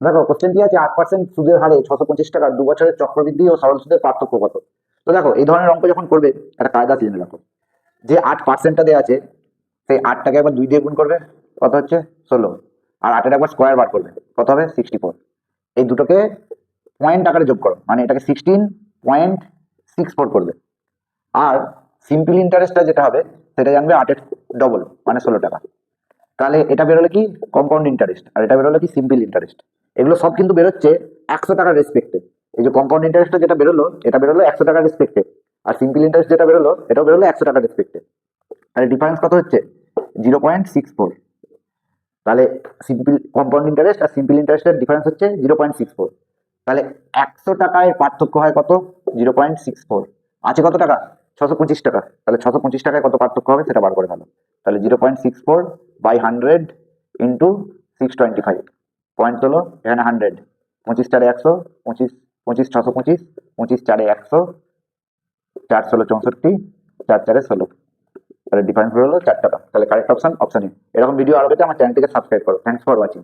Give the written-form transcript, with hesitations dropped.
দেখো কোশ্চেনটি আছে 8% সুদের হারে 625 টাকার 2 বছরের চক্রবৃদ্ধি ও সরল সুদের পার্থক্য কত। তো দেখো এই ধরনের অঙ্ক যখন করবে একটা কায়দা জেনে রাখো, যে 8%টা দেওয়া আছে সেই 8টাকে একবার 2 দিয়ে গুণ করবে, কত হচ্ছে 16, আর 8-এর একবার স্কোয়ার বার করবে, কত হবে 64। এই দুটোকে পয়েন্ট আকারে যোগ করো, মানে এটাকে 16.64 করবে। আর সিম্পল ইন্টারেস্টটা যেটা হবে সেটা জানবে 8-এর ডবল মানে 16 টাকা। তাহলে এটা বেরোলে কি কম্পাউন্ড ইন্টারেস্ট, আর এটা বেরোলে কি সিম্পল ইন্টারেস্ট। এগুলো সব কিন্তু বেরোচ্ছে 100 টাকার রেসপেক্টে। এই যে কম্পাউন্ড ইন্টারেস্টটা যেটা বেরোলো এটা বেরোলো 100 টাকার রেসপেক্টে, আর সিম্পল ইন্টারেস্ট যেটা বেরোলো এটাও বেরোলো 100 টাকার রেসপেক্টে। তাহলে ডিফারেন্স কত হচ্ছে 0.64। তাহলে সিম্পল কম্পাউন্ড ইন্টারেস্ট আর সিম্পল ইন্টারেস্টের ডিফারেন্স হচ্ছে 0.64। তাহলে 100 টাকায় পার্থক্য হয় কত 0.64। আছে কত টাকা 625 টাকা, তাহলে 625 টাকায় কত পার্থক্য হবে সেটা বার করে ফেলো। তাহলে 0.64 বাই 100 ইন্টু 625, পয়েন্ট হলো এখানে 100, 25 4 100, 25 25 625, 25 4 100, 4 16 64, 4 4 16। তাহলে ডিফারেন্স হলো 4 টাকা। তাহলে কারেক্ট অপশন অপশন এ। এরকম ভিডিও আরো পেতে আমার চ্যানেলটিকে সাবস্ক্রাইব করো। Thanks for watching.